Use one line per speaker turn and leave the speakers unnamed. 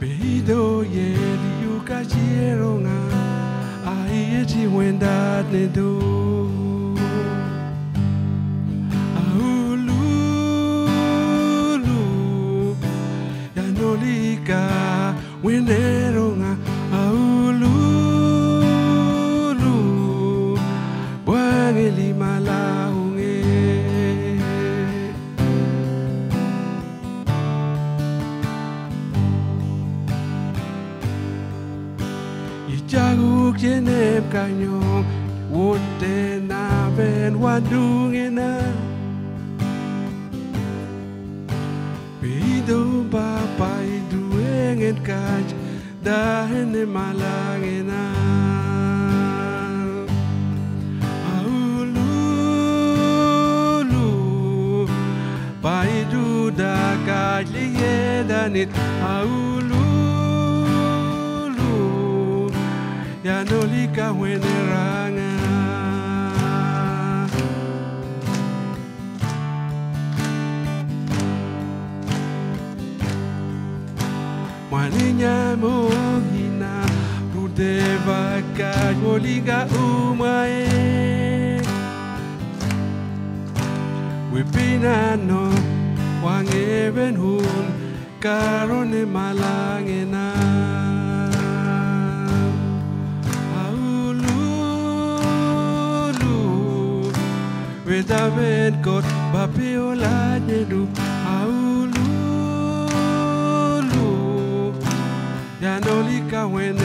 Bido ye you kajironga ai ti wenda ne do aulu ya nolika wenderonga aulu bwangeli malaunge Jago kene kanyo wote na ben wadungena Bido bapa idu engen kaj dahene malangena Aululu baidu da kaj liye danit Aululu Ya nolika weneranga Mwaninya mohina Rudeva kaj woliga umae Wipina no Wangeben hun Karone malangena David got Babiola Nedu Aulu Yanolika when